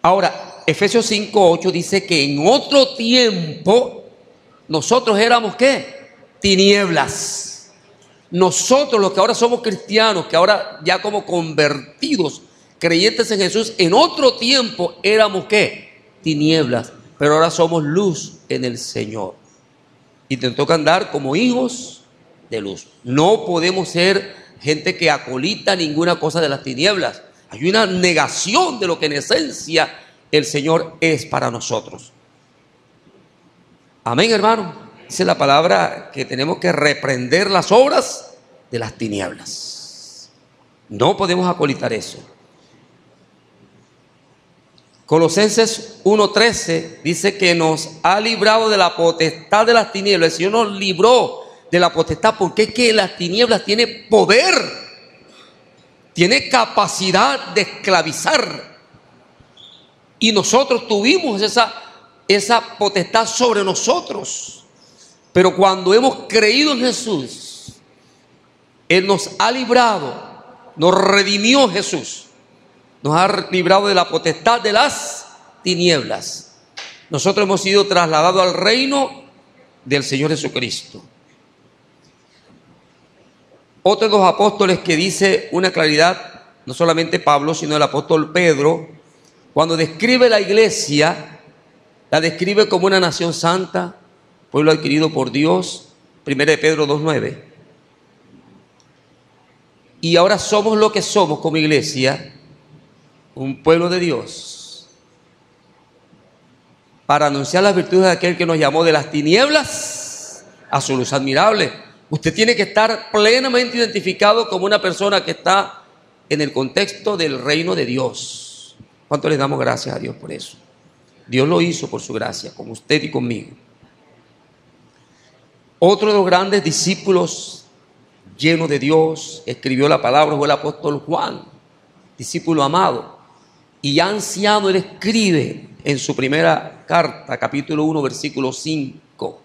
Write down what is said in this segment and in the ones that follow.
Ahora, Efesios 5:8 dice que en otro tiempo nosotros éramos ¿qué? Tinieblas. Nosotros los que ahora somos cristianos, que ahora ya como convertidos, creyentes en Jesús, en otro tiempo éramos ¿qué? Tinieblas, pero ahora somos luz en el Señor. Y te toca andar como hijos de luz. No podemos ser gente que acolita ninguna cosa de las tinieblas. Hay una negación de lo que en esencia el Señor es para nosotros. Amén, hermano. Dice la palabra que tenemos que reprender las obras de las tinieblas. No podemos acolitar eso. Colosenses 1:13 dice que nos ha librado de la potestad de las tinieblas. El Señor nos libró de la potestad porque es que las tinieblas tienen poder, tiene capacidad de esclavizar. Y nosotros tuvimos esa potestad sobre nosotros. Pero cuando hemos creído en Jesús, Él nos ha librado, nos redimió Jesús. Nos ha librado de la potestad de las tinieblas. Nosotros hemos sido trasladados al reino del Señor Jesucristo. Otro de los apóstoles que dice una claridad, no solamente Pablo, sino el apóstol Pedro, cuando describe la iglesia, la describe como una nación santa, pueblo adquirido por Dios, 1 Pedro 2:9. Y ahora somos lo que somos como iglesia, un pueblo de Dios, para anunciar las virtudes de aquel que nos llamó de las tinieblas a su luz admirable. Usted tiene que estar plenamente identificado como una persona que está en el contexto del reino de Dios. ¿Cuánto le damos gracias a Dios por eso? Dios lo hizo por su gracia, con usted y conmigo. Otro de los grandes discípulos lleno de Dios, escribió la palabra, fue el apóstol Juan, discípulo amado. Y ya anciano, él escribe en su primera carta, capítulo 1, versículo 5.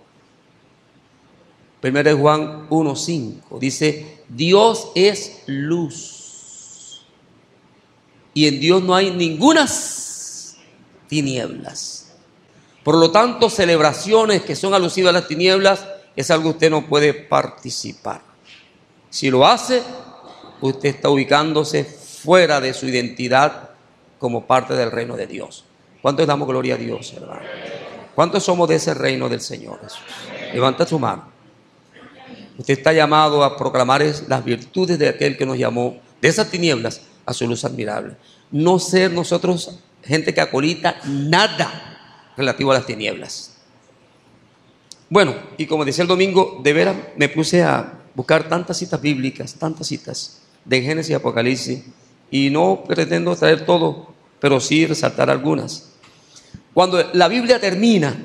1 Juan 1:5. Dice, Dios es luz. Y en Dios no hay ningunas tinieblas. Por lo tanto, celebraciones que son alusivas a las tinieblas es algo que usted no puede participar. Si lo hace, usted está ubicándose fuera de su identidad como parte del reino de Dios. ¿Cuántos damos gloria a Dios, hermano? ¿Cuántos somos de ese reino del Señor Jesús? Levanta su mano. Usted está llamado a proclamar las virtudes de aquel que nos llamó de esas tinieblas a su luz admirable. No ser nosotros gente que acolita nada relativo a las tinieblas. Bueno, y como decía el domingo, de veras me puse a buscar tantas citas bíblicas, tantas citas de Génesis y Apocalipsis, y no pretendo traer todo, pero sí resaltar algunas. Cuando la Biblia termina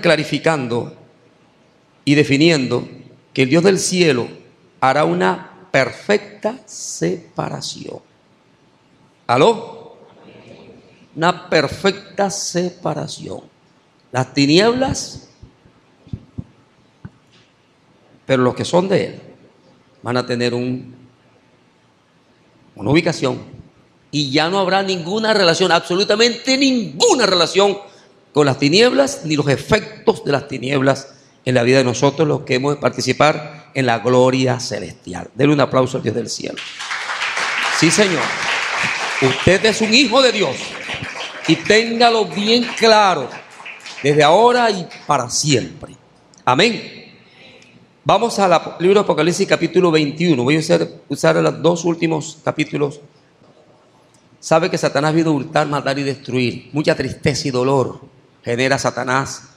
clarificando y definiendo que el Dios del cielo hará una perfecta separación. ¿Aló? Una perfecta separación. Las tinieblas, pero los que son de Él van a tener una ubicación y ya no habrá ninguna relación, absolutamente ninguna relación con las tinieblas ni los efectos de las tinieblas en la vida de nosotros, los que hemos de participar en la gloria celestial. Denle un aplauso al Dios del cielo. Sí, Señor. Usted es un hijo de Dios y téngalo bien claro desde ahora y para siempre. Amén. Vamos al libro de Apocalipsis capítulo 21. Voy a usar los dos últimos capítulos. Sabe que Satanás vino a hurtar, matar y destruir. Mucha tristeza y dolor genera Satanás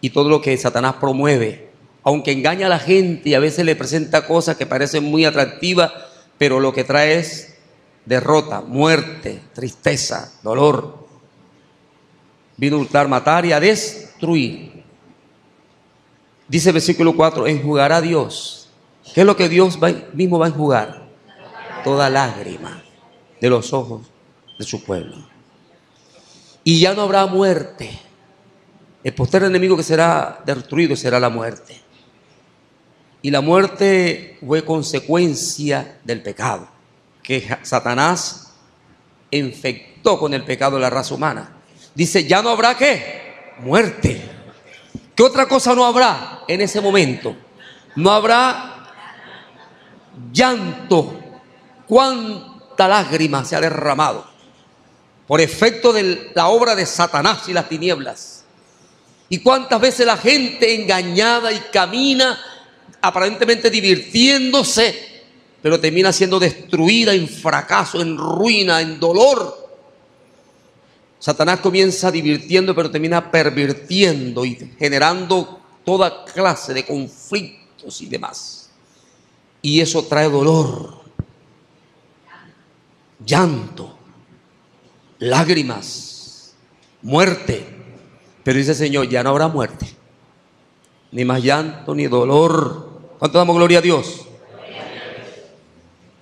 y todo lo que Satanás promueve. Aunque engaña a la gente y a veces le presenta cosas que parecen muy atractivas, pero lo que trae es derrota, muerte, tristeza, dolor. Vino a hurtar, matar y a destruir. Dice el versículo 4, enjugará Dios. ¿Qué es lo que Dios mismo va a enjugar? Toda lágrima de los ojos de su pueblo. Y ya no habrá muerte. El postrer enemigo que será destruido será la muerte. Y la muerte fue consecuencia del pecado que Satanás infectó con el pecado de la raza humana. Dice, ya no habrá ¿qué? Muerte. ¿Qué otra cosa no habrá en ese momento? No habrá llanto. Cuánta lágrima se ha derramado por efecto de la obra de Satanás y las tinieblas. Y cuántas veces la gente engañada y camina aparentemente divirtiéndose, pero termina siendo destruida en fracaso, en ruina, en dolor. Satanás comienza divirtiendo, pero termina pervirtiendo y generando toda clase de conflictos y demás. Y eso trae dolor, llanto, lágrimas, muerte. Pero dice el Señor, ya no habrá muerte, ni más llanto, ni dolor. ¿Cuánto damos gloria a Dios?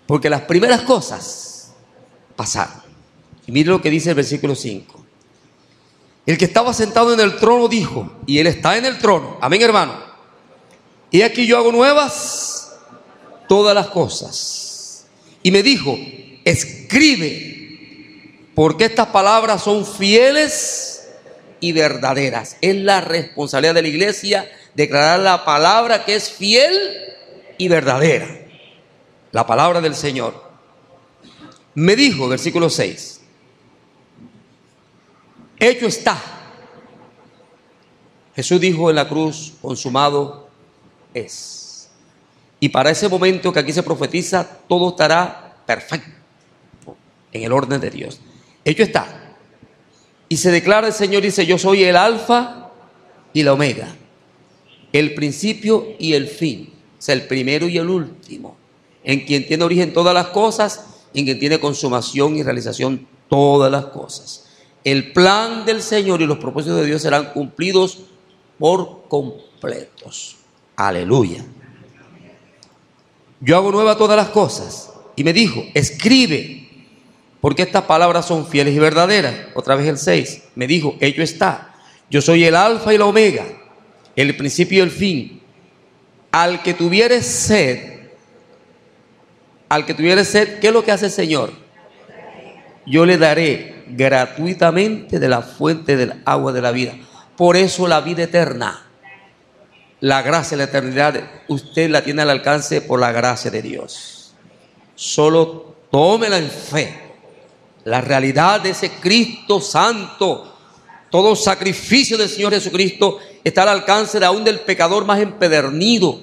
Porque las primeras cosas pasaron. Y mire lo que dice el versículo 5. El que estaba sentado en el trono dijo, y Él está en el trono, amén, hermano. Y aquí yo hago nuevas todas las cosas. Y me dijo, escribe, porque estas palabras son fieles y verdaderas. Es la responsabilidad de la iglesia declarar la palabra que es fiel y verdadera. La palabra del Señor. Me dijo, versículo 6, hecho está. Jesús dijo en la cruz, consumado es. Y para ese momento que aquí se profetiza, todo estará perfecto en el orden de Dios. Hecho está. Y se declara el Señor, dice, yo soy el alfa y la omega, el principio y el fin, o sea, el primero y el último, en quien tiene origen todas las cosas, en quien tiene consumación y realización todas las cosas. El plan del Señor y los propósitos de Dios serán cumplidos por completos. Aleluya. Yo hago nueva todas las cosas. Y me dijo, escribe, porque estas palabras son fieles y verdaderas. Otra vez el 6. Me dijo, hecho está. Yo soy el alfa y la omega, el principio y el fin. Al que tuviere sed, ¿qué es lo que hace el Señor? Yo le daré gratuitamente de la fuente del agua de la vida. Por eso la vida eterna, la gracia, la eternidad, usted la tiene al alcance por la gracia de Dios. Solo tómela en fe. La realidad de ese Cristo santo, todo sacrificio del Señor Jesucristo está al alcance de aún del pecador más empedernido.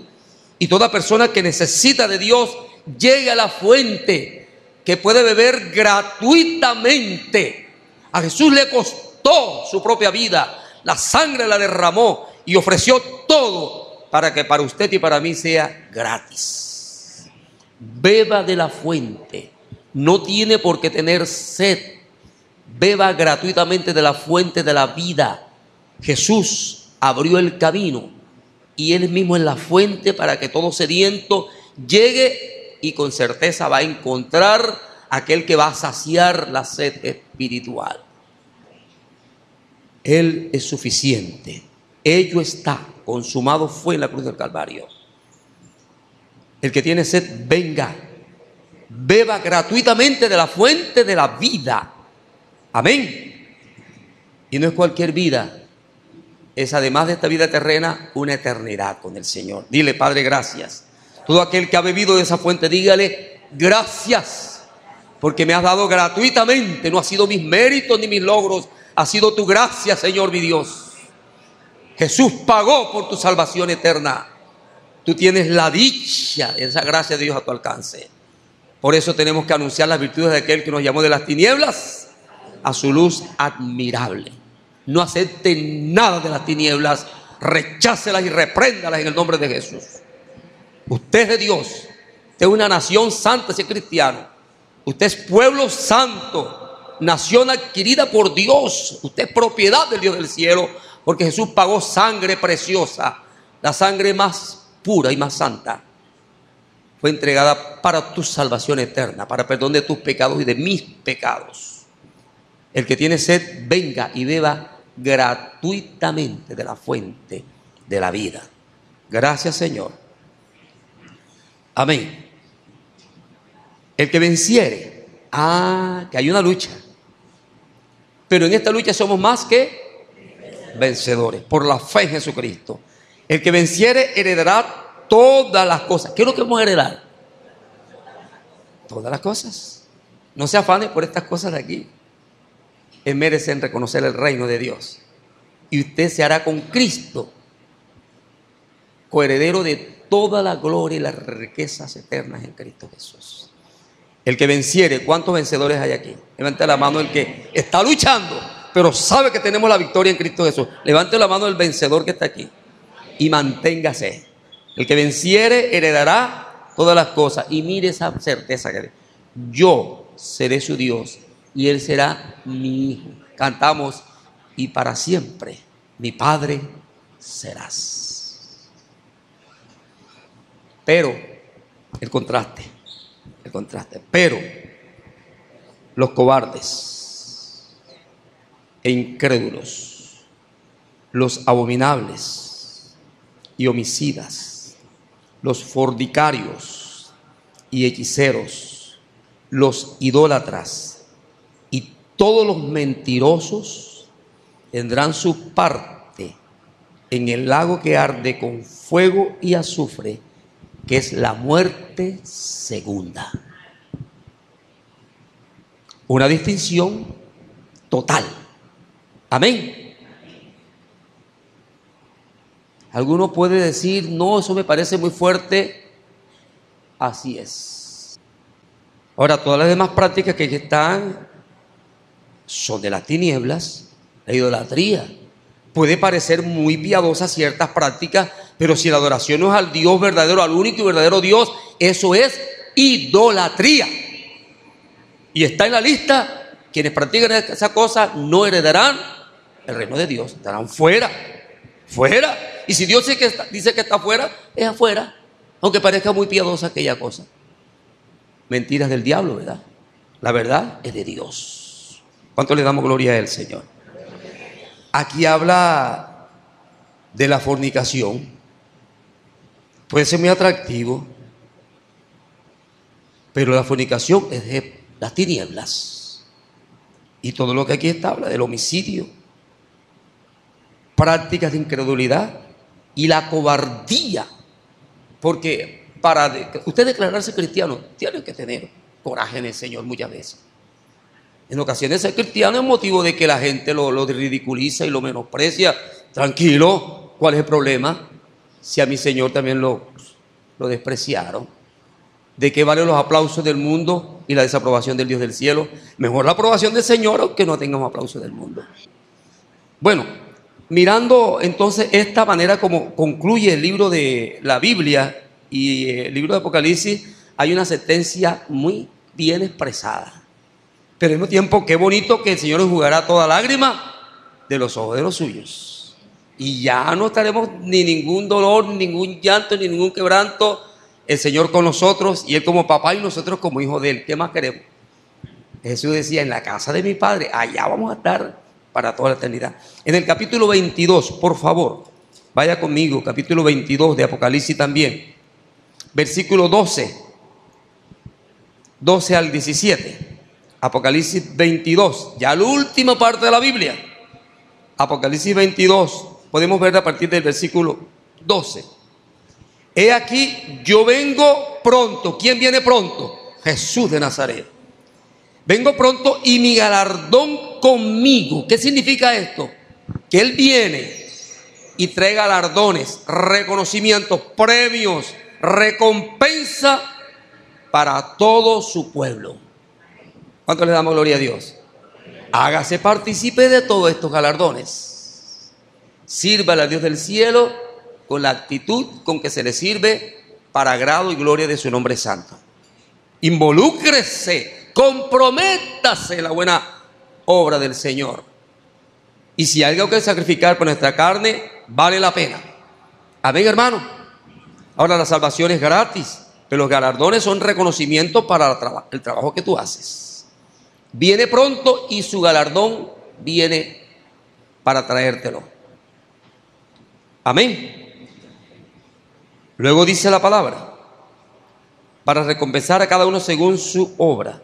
Y toda persona que necesita de Dios llegue a la fuente que puede beber gratuitamente. A Jesús le costó su propia vida, la sangre la derramó y ofreció todo para que para usted y para mí sea gratis. Beba de la fuente, no tiene por qué tener sed. Beba gratuitamente de la fuente de la vida. Jesús abrió el camino y Él mismo es la fuente para que todo sediento llegue y con certeza va a encontrar aquel que va a saciar la sed espiritual. Él es suficiente. Ello está, consumado fue en la cruz del Calvario. El que tiene sed, venga, beba gratuitamente de la fuente de la vida. Amén. Y no es cualquier vida, es además de esta vida terrena, una eternidad con el Señor. Dile, Padre, gracias. Todo aquel que ha bebido de esa fuente, dígale, gracias, porque me has dado gratuitamente. No ha sido mis méritos ni mis logros, ha sido tu gracia, Señor mi Dios. Jesús pagó por tu salvación eterna. Tú tienes la dicha de esa gracia de Dios a tu alcance. Por eso tenemos que anunciar las virtudes de aquel que nos llamó de las tinieblas a su luz admirable. No acepte nada de las tinieblas, rechácelas y repréndalas en el nombre de Jesús. Usted es de Dios, usted es una nación santa, ese cristiano. Usted es pueblo santo, nación adquirida por Dios. Usted es propiedad del Dios del cielo, porque Jesús pagó sangre preciosa, la sangre más pura y más santa. Fue entregada para tu salvación eterna, para perdón de tus pecados y de mis pecados. El que tiene sed, venga y beba gratuitamente de la fuente de la vida. Gracias, Señor. Amén. El que venciere, Que hay una lucha. Pero en esta lucha somos más que vencedores por la fe en Jesucristo. El que venciere heredará todas las cosas. ¿Qué es lo que vamos a heredar? Todas las cosas. No se afane por estas cosas de aquí. Él merece en reconocer el reino de Dios. Y usted se hará con Cristo coheredero de toda la gloria y las riquezas eternas en Cristo Jesús. El que venciere, ¿cuántos vencedores hay aquí? Levante la mano el que está luchando, pero sabe que tenemos la victoria en Cristo Jesús. Levante la mano el vencedor que está aquí y manténgase. El que venciere heredará todas las cosas. Y mire esa certeza que yo seré su Dios y él será mi hijo. Cantamos, y para siempre mi Padre serás. Pero el contraste, pero los cobardes e incrédulos, los abominables y homicidas, los fornicarios y hechiceros, los idólatras y todos los mentirosos tendrán su parte en el lago que arde con fuego y azufre, que es la muerte segunda. Una distinción total. Amén. Alguno puede decir, no, eso me parece muy fuerte. Así es. Ahora, todas las demás prácticas que aquí están son de las tinieblas. La idolatría puede parecer muy piadosa ciertas prácticas, pero si la adoración no es al Dios verdadero, al único y verdadero Dios, eso es idolatría. Y está en la lista, quienes practican esa cosa no heredarán el reino de Dios, estarán fuera. Y si Dios dice que está afuera, es afuera, aunque parezca muy piadosa aquella cosa. Mentiras del diablo, ¿verdad? La verdad es de Dios. ¿Cuánto le damos gloria a Él, Señor? Aquí habla de la fornicación. Puede ser muy atractivo, pero la fornicación es de las tinieblas. Y todo lo que aquí está habla del homicidio, prácticas de incredulidad y la cobardía. Porque para usted declararse cristiano, tiene que tener coraje en el Señor muchas veces. En ocasiones ser cristiano es motivo de que la gente lo ridiculiza y lo menosprecia. Tranquilo, ¿cuál es el problema? Si a mi Señor también lo despreciaron. ¿De qué valen los aplausos del mundo y la desaprobación del Dios del cielo? Mejor la aprobación del Señor, aunque no tengamos aplausos del mundo. Bueno, mirando entonces esta manera como concluye el libro de la Biblia y el libro de Apocalipsis, hay una sentencia muy bien expresada. Pero al mismo tiempo, qué bonito que el Señor enjugará toda lágrima de los ojos de los suyos. Y ya no estaremos ni ningún dolor, ni ningún llanto, ni ningún quebranto. El Señor con nosotros y Él como papá y nosotros como hijos de Él. ¿Qué más queremos? Jesús decía, en la casa de mi Padre, allá vamos a estar para toda la eternidad. En el capítulo 22, por favor, vaya conmigo, capítulo 22 de Apocalipsis también. Versículo 12 al 17. Apocalipsis 22, ya la última parte de la Biblia. Apocalipsis 22, podemos ver a partir del versículo 12. He aquí, yo vengo pronto. ¿Quién viene pronto? Jesús de Nazaret. Vengo pronto y mi galardón conmigo. ¿Qué significa esto? Que Él viene y trae galardones, reconocimientos, premios, recompensa para todo su pueblo. ¿Cuánto le damos gloria a Dios? Hágase partícipe de todos estos galardones. Sírvale al Dios del cielo con la actitud con que se le sirve para agrado y gloria de su nombre santo. Involúcrese, comprométase en la buena obra del Señor. Y si hay algo que sacrificar por nuestra carne, vale la pena. Amén, hermano. Ahora la salvación es gratis, pero los galardones son reconocimiento para el trabajo que tú haces. Viene pronto y su galardón viene para traértelo. Amén. Luego dice la palabra, para recompensar a cada uno según su obra.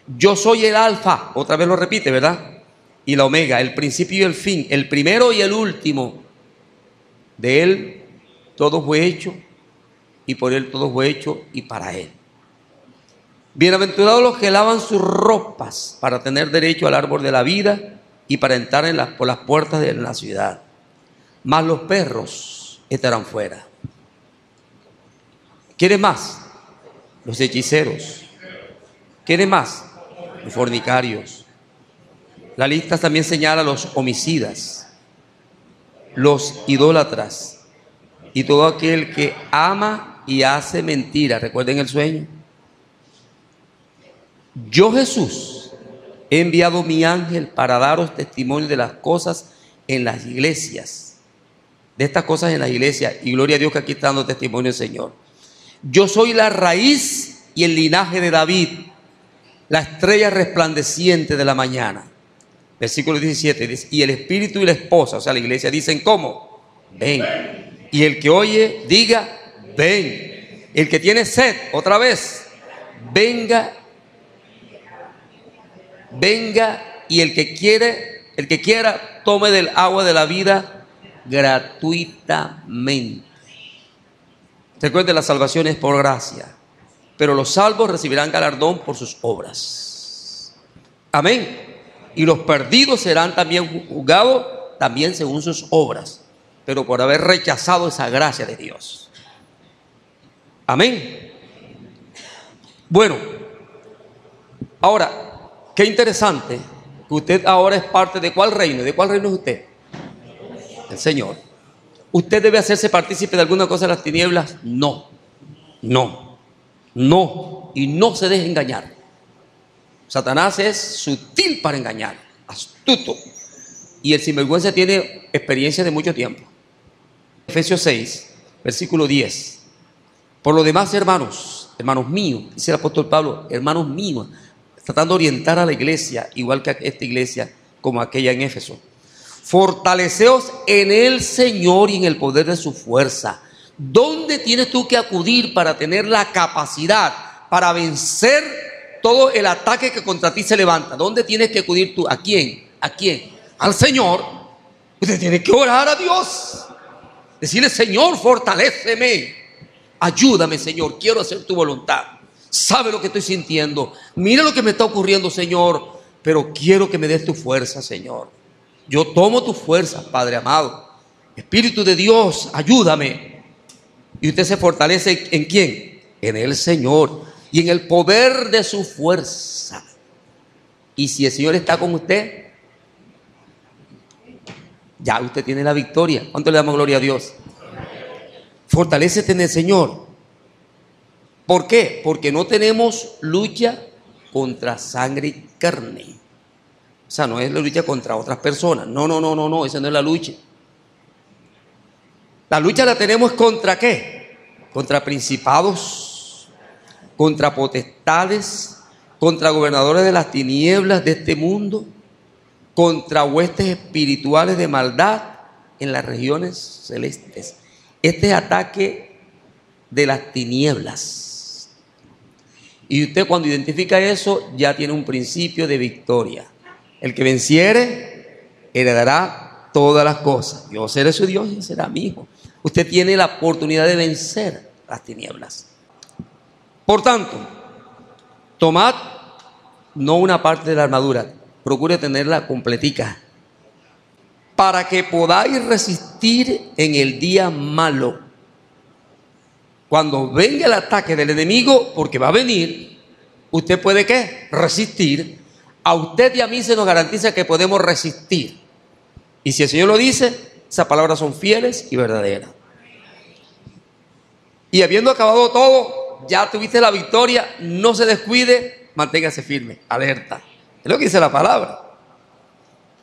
Yo soy el alfa, otra vez lo repite, ¿verdad? Y la omega, el principio y el fin, el primero y el último. De él todo fue hecho, y por él todo fue hecho, y para él. Bienaventurados los que lavan sus ropas para tener derecho al árbol de la vida y para entrar por las puertas de la ciudad. Mas los perros estarán fuera. ¿Quiénes más? Los hechiceros. ¿Quiénes más? Los fornicarios. La lista también señala a los homicidas, los idólatras y todo aquel que ama y hace mentira. ¿Recuerden el sueño? Yo, Jesús, he enviado mi ángel para daros testimonio de las cosas en las iglesias. De estas cosas en las iglesias. Y gloria a Dios que aquí está dando testimonio el Señor. Yo soy la raíz y el linaje de David, la estrella resplandeciente de la mañana. Versículo 17 dice, y el espíritu y la esposa, o sea, la iglesia dicen, ¿cómo? Ven. Y el que oye, diga, ven. El que tiene sed, otra vez, venga. Venga, y el que quiera, tome del agua de la vida gratuitamente. Recuerde, la salvación es por gracia, pero los salvos recibirán galardón por sus obras. Amén. Y los perdidos serán también juzgados, también según sus obras, pero por haber rechazado esa gracia de Dios. Amén. Bueno, ahora, qué interesante que usted ahora es parte de ¿cuál reino? ¿De cuál reino es usted? El Señor. ¿Usted debe hacerse partícipe de alguna cosa de las tinieblas? No, no, no. Y no se deje engañar. Satanás es sutil para engañar, astuto. Y el sinvergüenza tiene experiencia de mucho tiempo. Efesios 6, versículo 10. Por lo demás, hermanos míos, dice el apóstol Pablo, hermanos míos, tratando de orientar a la iglesia, igual que a esta iglesia, como aquella en Éfeso. Fortaleceos en el Señor y en el poder de su fuerza. ¿Dónde tienes tú que acudir para tener la capacidad para vencer todo el ataque que contra ti se levanta? ¿Dónde tienes que acudir tú? ¿A quién? ¿A quién? Al Señor. Usted tiene que orar a Dios. Decirle, Señor, fortaléceme. Ayúdame, Señor, quiero hacer tu voluntad. Sabe lo que estoy sintiendo. Mira lo que me está ocurriendo, Señor. Pero quiero que me des tu fuerza, Señor. Yo tomo tu fuerza, Padre amado. Espíritu de Dios, ayúdame. Y usted se fortalece ¿en quién? En el Señor y en el poder de su fuerza. Y si el Señor está con usted, ya usted tiene la victoria. ¿Cuánto le damos gloria a Dios? Fortalécete en el Señor. ¿Por qué? Porque no tenemos lucha contra sangre y carne. O sea, no es la lucha contra otras personas. No, esa no es la lucha. La lucha la tenemos contra ¿qué? Contra principados, contra potestades, contra gobernadores de las tinieblas de este mundo, contra huestes espirituales de maldad en las regiones celestes. Este es ataque de las tinieblas. Y usted cuando identifica eso ya tiene un principio de victoria. El que venciere heredará todas las cosas. Yo seré su Dios y será mi hijo. Usted tiene la oportunidad de vencer las tinieblas. Por tanto, tomad no una parte de la armadura, procure tenerla completica, para que podáis resistir en el día malo. Cuando venga el ataque del enemigo, porque va a venir, usted puede ¿qué? Resistir. A usted y a mí se nos garantiza que podemos resistir. Y si el Señor lo dice, esas palabras son fieles y verdaderas. Y habiendo acabado todo, ya tuviste la victoria, no se descuide, manténgase firme, alerta. Es lo que dice la palabra.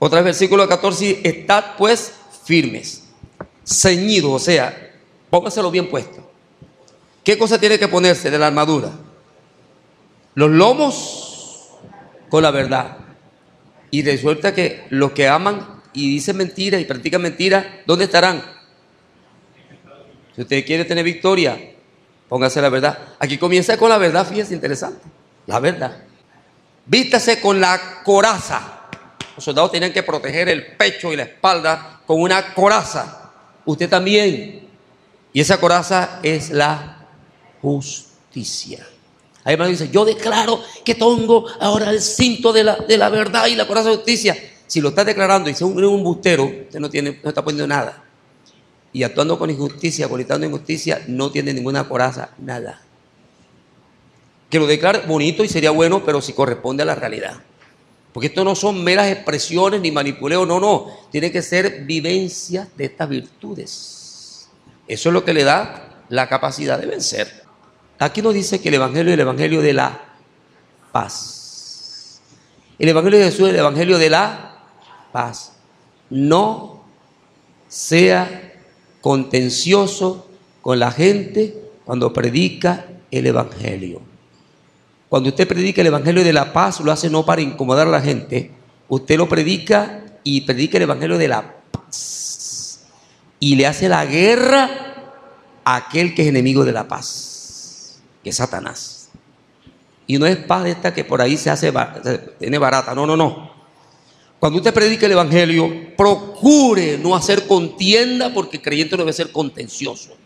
Otra vez, versículo 14, estad pues firmes, ceñidos, o sea, póngaselo bien puesto. ¿Qué cosa tiene que ponerse de la armadura? Los lomos con la verdad. Y resulta que los que aman y dicen mentiras y practican mentiras, ¿dónde estarán? Si usted quiere tener victoria, póngase la verdad. Aquí comienza con la verdad, fíjese, interesante. La verdad. Vístase con la coraza. Los soldados tenían que proteger el pecho y la espalda con una coraza. Usted también. Y esa coraza es la justicia. Hay hermano que dice, yo declaro que tengo ahora el cinto de la verdad y la coraza de justicia. Si lo está declarando y es un embustero, usted no está poniendo nada. Y actuando con injusticia, gritando injusticia, no tiene ninguna coraza, nada. Que lo declare bonito y sería bueno, pero si corresponde a la realidad. Porque esto no son meras expresiones ni manipuleo, no. Tiene que ser vivencia de estas virtudes. Eso es lo que le da la capacidad de vencer. Aquí nos dice que el Evangelio es el Evangelio de la paz. El Evangelio de Jesús es el Evangelio de la paz. No sea contencioso con la gente cuando predica el Evangelio. Cuando usted predica el Evangelio de la paz, lo hace no para incomodar a la gente. Usted lo predica y predica el Evangelio de la paz. Y le hace la guerra a aquel que es enemigo de la paz, que es Satanás. Y no es paz de esta que por ahí se tiene barata. No. Cuando usted predica el Evangelio, procure no hacer contienda, porque el creyente no debe ser contencioso.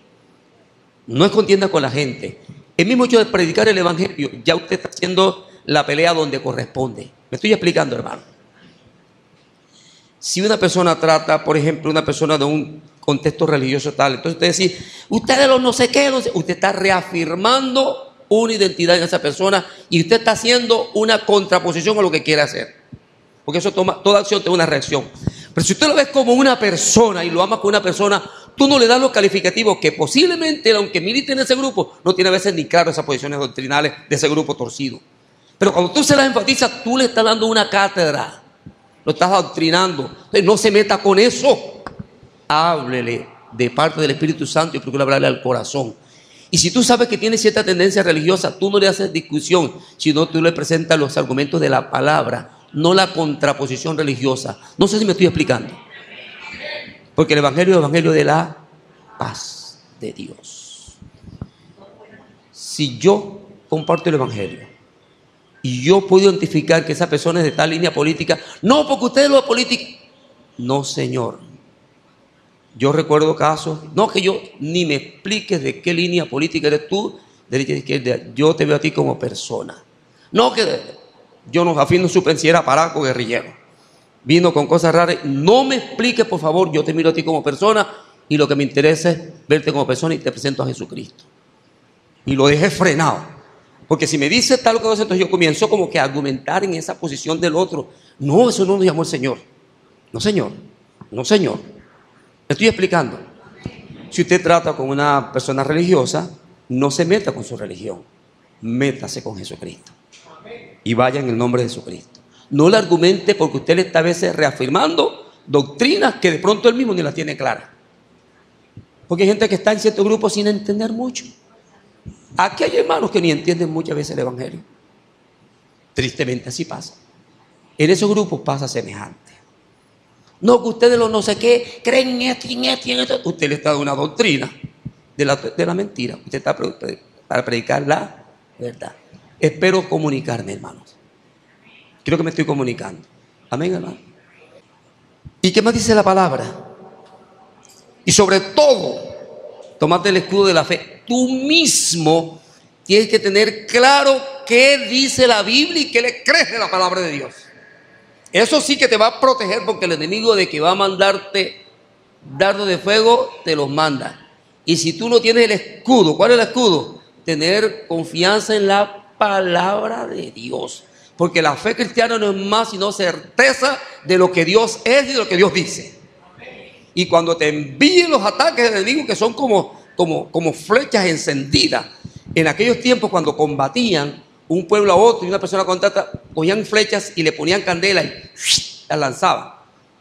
No es contienda con la gente. El mismo hecho de predicar el Evangelio, ya usted está haciendo la pelea donde corresponde. Me estoy explicando, hermano. Si una persona trata, por ejemplo, una persona de un contexto religioso tal, entonces usted dice, ustedes los no sé qué, usted está reafirmando una identidad en esa persona y usted está haciendo una contraposición a lo que quiere hacer. Porque eso toda acción tiene una reacción. Pero si usted lo ves como una persona y lo ama como una persona, tú no le das los calificativos que posiblemente, aunque milite en ese grupo, no tiene a veces ni claro esas posiciones doctrinales de ese grupo torcido. Pero cuando tú se las enfatizas, tú le estás dando una cátedra, lo estás adoctrinando. Entonces no se meta con eso. Háblele de parte del Espíritu Santo y procura hablarle al corazón. Y si tú sabes que tiene cierta tendencia religiosa, tú no le haces discusión, sino tú le presentas los argumentos de la palabra, no la contraposición religiosa. No sé si me estoy explicando. Porque el Evangelio es el Evangelio de la paz de Dios. Si yo comparto el Evangelio y yo puedo identificar que esa persona es de tal línea política, no porque ustedes lo políticos. No, señor. Yo recuerdo casos, no que yo ni me expliques de qué línea política eres tú, derecha y izquierda. Yo te veo a ti como persona. No que yo no afino su pensiera paraco guerrillero. Vino con cosas raras. No me expliques, por favor. Yo te miro a ti como persona y lo que me interesa es verte como persona y te presento a Jesucristo. Y lo dejé frenado. Porque si me dice tal cosa, entonces yo comienzo como que a argumentar en esa posición del otro. No, eso no nos llamó el Señor. No, señor. No, señor. Me estoy explicando. Si usted trata con una persona religiosa, no se meta con su religión. Métase con Jesucristo. Y vaya en el nombre de Jesucristo. No le argumente porque usted le está a veces reafirmando doctrinas que de pronto él mismo ni las tiene claras. Porque hay gente que está en cierto grupo sin entender mucho. Aquí hay hermanos que ni entienden muchas veces el Evangelio. Tristemente así pasa. En esos grupos pasa semejante. No, que ustedes los no sé qué creen en esto y en esto y en esto. Usted le está dando una doctrina de la mentira. Usted está para predicar la verdad. Espero comunicarme, hermanos. Creo que me estoy comunicando. Amén, hermano. ¿Y qué más dice la palabra? Y sobre todo, tomate el escudo de la fe. Tú mismo tienes que tener claro qué dice la Biblia y qué le crees de la palabra de Dios. Eso sí que te va a proteger, porque el enemigo de que va a mandarte dardos de fuego, te los manda. Y si tú no tienes el escudo, ¿cuál es el escudo? Tener confianza en la palabra de Dios. Porque la fe cristiana no es más sino certeza de lo que Dios es y de lo que Dios dice. Y cuando te envíen los ataques del enemigo, que son como flechas encendidas, en aquellos tiempos cuando combatían un pueblo a otro y una persona con otra, cogían flechas y le ponían candela y las lanzaban.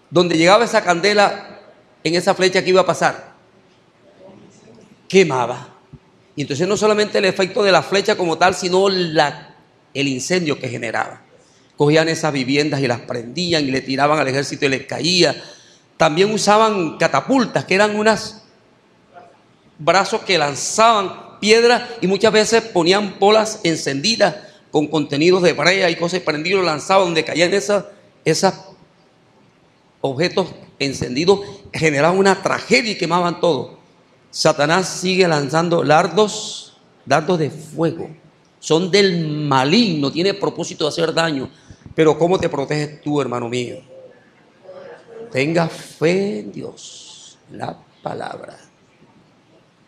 Donde llegaba esa candela, en esa flecha, ¿qué iba a pasar? Quemaba. Y entonces no solamente el efecto de la flecha como tal, sino el incendio que generaba. Cogían esas viviendas y las prendían y le tiraban al ejército y les caía. También usaban catapultas, que eran unos brazos que lanzaban piedras y muchas veces ponían bolas encendidas con contenidos de brea y cosas prendidos, lanzados, donde caían esos objetos encendidos, generaban una tragedia y quemaban todo. Satanás sigue lanzando dardos de fuego. Son del maligno, tiene propósito de hacer daño. Pero ¿cómo te proteges tú, hermano mío? Tenga fe en Dios, la palabra.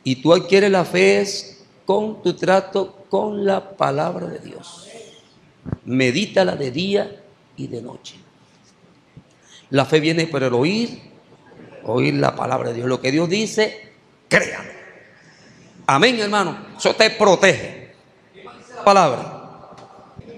Y tú adquieres la fe con tu trato con la palabra de Dios. Medítala de día y de noche. La fe viene por el oír la palabra de Dios. Lo que Dios dice, créalo. Amén, hermano. Eso te protege. La palabra.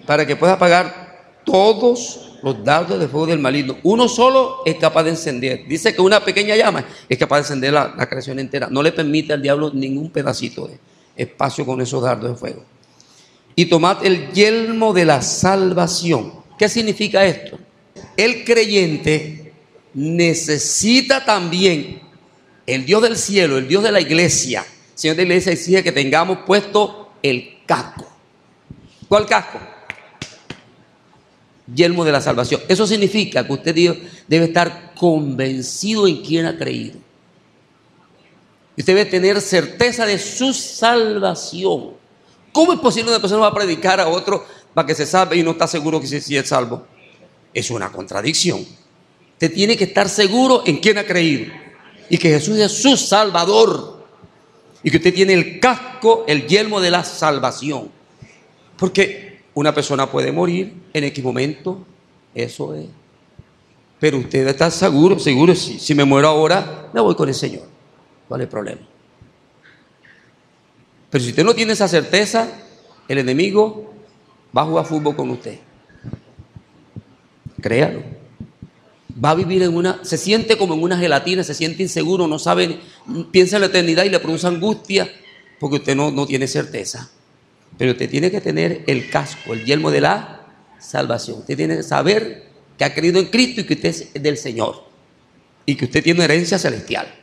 Para que puedas apagar todos los dardos de fuego del maligno. Uno solo es capaz de encender. Dice que una pequeña llama es capaz de encender la creación entera. No le permite al diablo ningún pedacito de espacio con esos dardos de fuego. Y tomad el yelmo de la salvación. ¿Qué significa esto? El creyente necesita también el Dios del cielo, el Dios de la iglesia. El Señor de la iglesia exige que tengamos puesto el casco. ¿Cuál casco? Yelmo de la salvación. Eso significa que usted debe estar convencido en quien ha creído. Usted debe tener certeza de su salvación. ¿Cómo es posible que una persona va a predicar a otro para que se salve y no está seguro que sí es salvo? Es una contradicción. Usted tiene que estar seguro en quién ha creído y que Jesús es su Salvador y que usted tiene el casco, el yelmo de la salvación. Porque una persona puede morir en X momento, eso es. Pero usted debe estar seguro, si me muero ahora, me voy con el Señor. ¿Cuál es el problema? Pero si usted no tiene esa certeza, el enemigo va a jugar fútbol con usted. Créalo. Va a vivir se siente como en una gelatina, se siente inseguro, no sabe, piensa en la eternidad y le produce angustia porque usted no tiene certeza. Pero usted tiene que tener el casco, el yelmo de la salvación. Usted tiene que saber que ha creído en Cristo y que usted es del Señor y que usted tiene herencia celestial.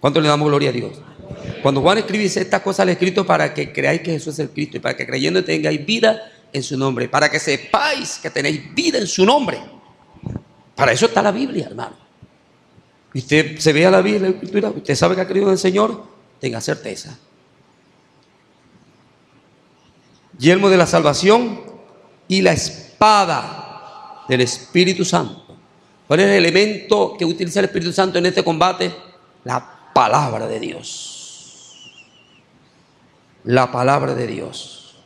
¿Cuánto le damos gloria a Dios? Cuando Juan escribe estas cosas, le he escrito para que creáis que Jesús es el Cristo y para que creyendo tengáis vida en su nombre, para que sepáis que tenéis vida en su nombre. Para eso está la Biblia, hermano. Y usted se vea la Biblia, la Escritura, usted sabe que ha creído en el Señor, tenga certeza. Yelmo de la salvación y la espada del Espíritu Santo. ¿Cuál es el elemento que utiliza el Espíritu Santo en este combate? La palabra de Dios. La palabra de Dios.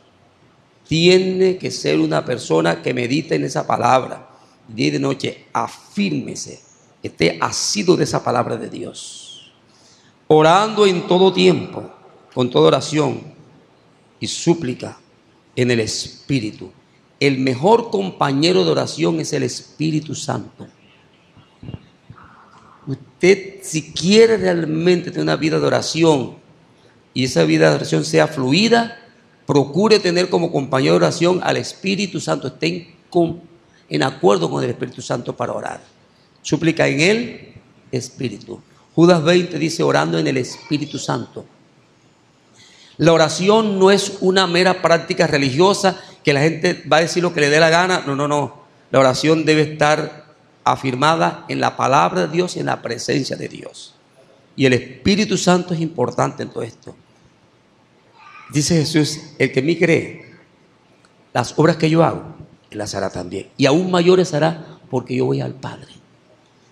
Tiene que ser una persona que medite en esa palabra. Día y de noche, afírmese. Esté asido de esa palabra de Dios. Orando en todo tiempo, con toda oración y súplica en el Espíritu. El mejor compañero de oración es el Espíritu Santo. Usted, si quiere realmente tener una vida de oración y esa vida de oración sea fluida, procure tener como compañero de oración al Espíritu Santo. Estén en acuerdo con el Espíritu Santo para orar. Súplica en el Espíritu. Judas 20 dice orando en el Espíritu Santo. La oración no es una mera práctica religiosa que la gente va a decir lo que le dé la gana. No. La oración debe estar afirmada en la palabra de Dios y en la presencia de Dios. Y el Espíritu Santo es importante en todo esto. Dice Jesús, el que en mí cree, las obras que yo hago, Él las hará también. Y aún mayores hará porque yo voy al Padre.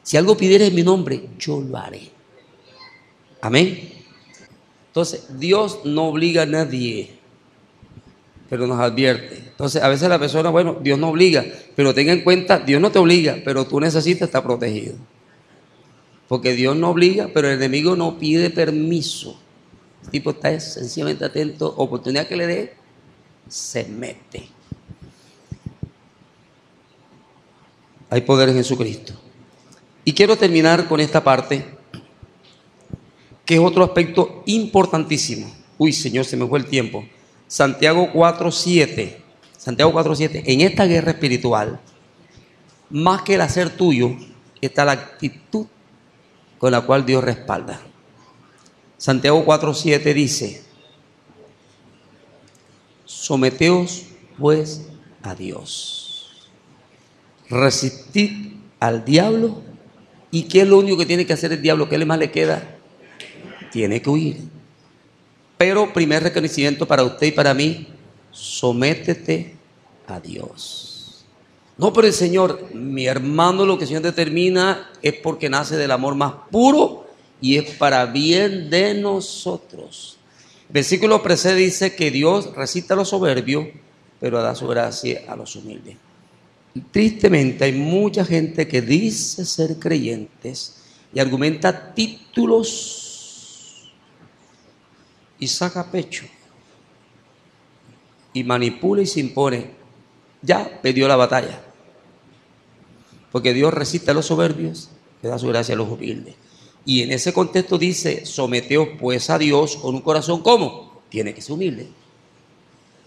Si algo pidieres en mi nombre, yo lo haré. Amén. Entonces, Dios no obliga a nadie, pero nos advierte. Entonces, a veces la persona, bueno, Dios no obliga, pero tenga en cuenta, Dios no te obliga, pero tú necesitas estar protegido. Porque Dios no obliga, pero el enemigo no pide permiso. El tipo está sencillamente atento, oportunidad que le dé, se mete. Hay poder en Jesucristo. Y quiero terminar con esta parte, que es otro aspecto importantísimo. Uy, Señor, se me fue el tiempo. Santiago 4:7. Santiago 4:7. En esta guerra espiritual, más que el hacer tuyo, está la actitud con la cual Dios respalda. Santiago 4:7 dice: someteos pues a Dios. Resistid al diablo. ¿Y qué es lo único que tiene que hacer el diablo? ¿Qué más le queda? Tiene que huir. Pero primer reconocimiento para usted y para mí: sométete a Dios. No, pero el Señor, mi hermano, lo que el Señor determina es porque nace del amor más puro y es para bien de nosotros. El versículo precede, dice que Dios resiste a los soberbios, pero da su gracia a los humildes. Tristemente hay mucha gente que dice ser creyentes y argumenta títulos y saca pecho y manipula y se impone. Ya perdió la batalla, porque Dios resiste a los soberbios, que da su gracia a los humildes. Y en ese contexto dice: someteos pues a Dios con un corazón, ¿cómo? Tiene que ser humilde.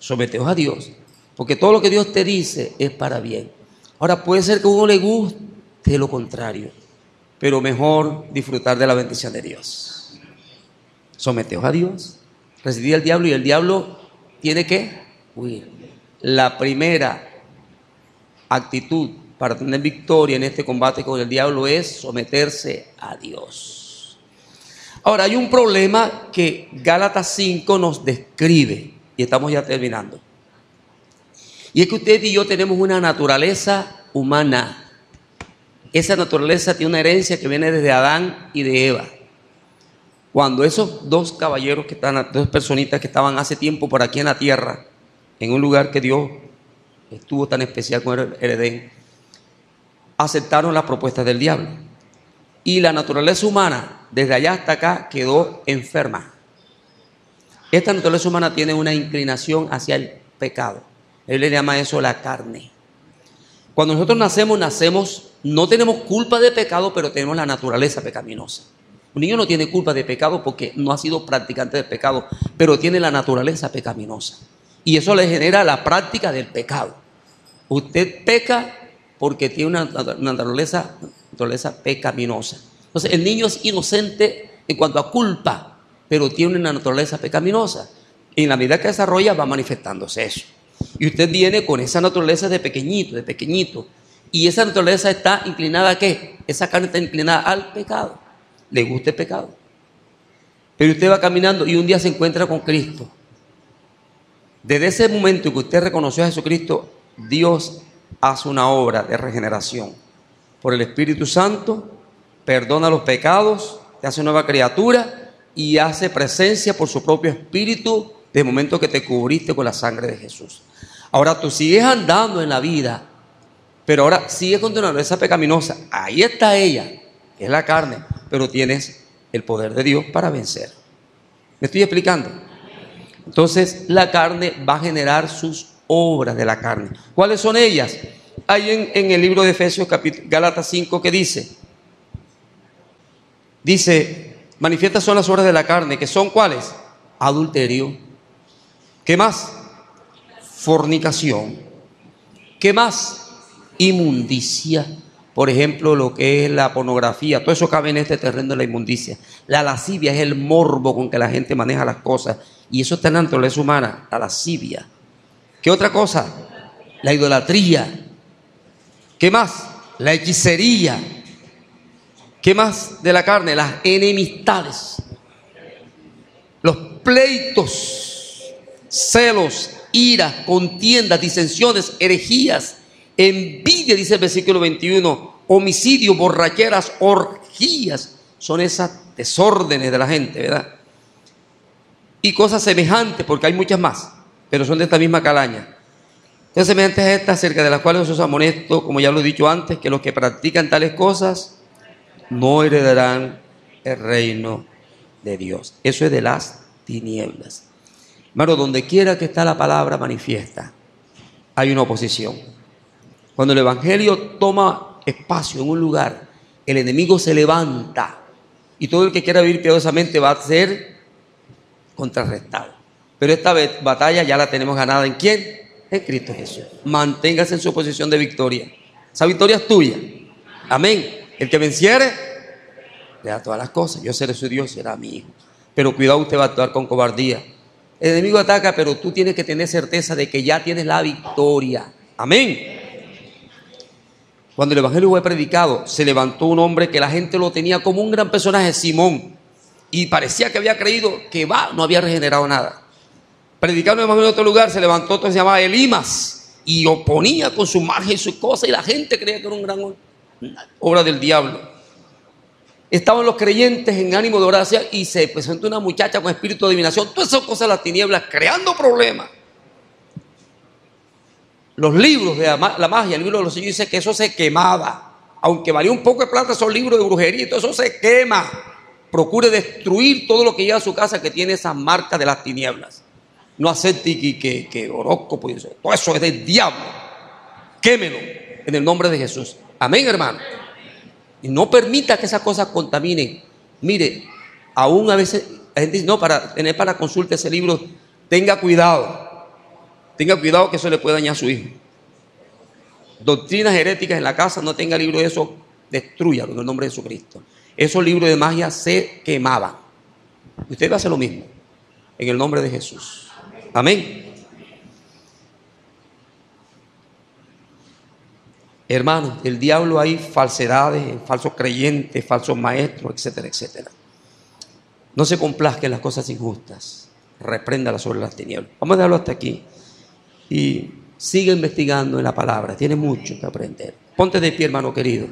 Someteos a Dios, porque todo lo que Dios te dice es para bien. Ahora, puede ser que a uno le guste lo contrario, pero mejor disfrutar de la bendición de Dios. Someteos a Dios, resistid al diablo, y el diablo tiene que huir. La primera actitud para tener victoria en este combate con el diablo es someterse a Dios. Ahora, hay un problema que Gálatas 5 nos describe, y estamos ya terminando. Y es que usted y yo tenemos una naturaleza humana. Esa naturaleza tiene una herencia que viene desde Adán y de Eva. Cuando esos dos caballeros que están, dos personitas que estaban hace tiempo por aquí en la tierra, en un lugar que Dios estuvo tan especial como el Edén, aceptaron las propuestas del diablo. Y la naturaleza humana, desde allá hasta acá, quedó enferma. Esta naturaleza humana tiene una inclinación hacia el pecado. Él le llama eso la carne. Cuando nosotros nacemos, no tenemos culpa de pecado, pero tenemos la naturaleza pecaminosa. Un niño no tiene culpa de pecado porque no ha sido practicante de pecado, pero tiene la naturaleza pecaminosa. Y eso le genera la práctica del pecado. Usted peca porque tiene una naturaleza pecaminosa. Entonces, el niño es inocente en cuanto a culpa, pero tiene una naturaleza pecaminosa. Y en la medida que desarrolla va manifestándose eso. Y usted viene con esa naturaleza de pequeñito. Y esa naturaleza está inclinada ¿a qué? Esa carne está inclinada al pecado. Le gusta el pecado. Pero usted va caminando y un día se encuentra con Cristo. Desde ese momento que usted reconoció a Jesucristo, Dios hace una obra de regeneración. Por el Espíritu Santo, perdona los pecados, te hace nueva criatura y hace presencia por su propio Espíritu desde el momento que te cubriste con la sangre de Jesús. Ahora tú sigues andando en la vida, pero ahora sigues con tu naturaleza pecaminosa. Ahí está ella, que es la carne, pero tienes el poder de Dios para vencer. ¿Me estoy explicando? Entonces la carne va a generar sus obras de la carne. ¿Cuáles son ellas? Hay en el libro de Efesios, Gálatas 5, que dice, manifiestas son las obras de la carne, que son ¿cuáles? Adulterio. ¿Qué más? Fornicación. ¿Qué más? Inmundicia. Por ejemplo, lo que es la pornografía, todo eso cabe en este terreno de la inmundicia. La lascivia es el morbo con que la gente maneja las cosas, y eso está en la naturaleza humana, la lascivia. ¿Qué otra cosa? La idolatría. ¿Qué más? La hechicería. ¿Qué más de la carne? Las enemistades, los pleitos, celos, ira, contiendas, disensiones, herejías, envidia, dice el versículo 21, homicidio, borracheras, orgías. Son esas desórdenes de la gente, ¿verdad? Y cosas semejantes, porque hay muchas más, pero son de esta misma calaña. Cosas semejantes a estas, acerca de las cuales os amonesto, como ya lo he dicho antes, que los que practican tales cosas no heredarán el reino de Dios. Eso es de las tinieblas. Hermano, donde quiera que está la palabra manifiesta, hay una oposición. Cuando el evangelio toma espacio en un lugar, el enemigo se levanta y todo el que quiera vivir piadosamente va a ser contrarrestado. Pero esta batalla ya la tenemos ganada. ¿En quién? En Cristo Jesús. Manténgase en su posición de victoria. Esa victoria es tuya. Amén. El que venciere, le da todas las cosas. Yo seré su Dios, será mi hijo. Pero cuidado, usted va a actuar con cobardía. El enemigo ataca, pero tú tienes que tener certeza de que ya tienes la victoria. Amén. Cuando el evangelio fue predicado, se levantó un hombre que la gente lo tenía como un gran personaje, Simón, y parecía que había creído que no había regenerado nada. Predicando el evangelio en otro lugar, se levantó otro que se llamaba Elimas y oponía con su magia y sus cosas, y la gente creía que era una gran obra del diablo. Estaban los creyentes en ánimo de oración y se presentó una muchacha con espíritu de adivinación, todas esas cosas de las tinieblas, creando problemas. Los libros de la magia, el libro de los sellos, dice que eso se quemaba. Aunque valía un poco de plata, esos libros de brujería y todo eso se quema. Procure destruir todo lo que lleva a su casa que tiene esas marcas de las tinieblas. No acepte que horóscopo y eso. Todo eso es del diablo. Quémelo en el nombre de Jesús. Amén, hermano. Y no permita que esas cosas contaminen. Mire, aún a veces la gente dice, no, para tener para consulta ese libro, tenga cuidado. Tenga cuidado que eso le puede dañar a su hijo. Doctrinas heréticas en la casa, no tenga libro de eso, destrúyalo en el nombre de Jesucristo. Esos libros de magia se quemaban. Usted va a hacer lo mismo en el nombre de Jesús. Amén. Hermanos, el diablo hay falsedades, falsos creyentes, falsos maestros, etcétera, etcétera. No se complazca en las cosas injustas. Repréndalas sobre las tinieblas. Vamos a dejarlo hasta aquí. Y sigue investigando en la palabra. Tiene mucho que aprender. Ponte de pie, hermano querido.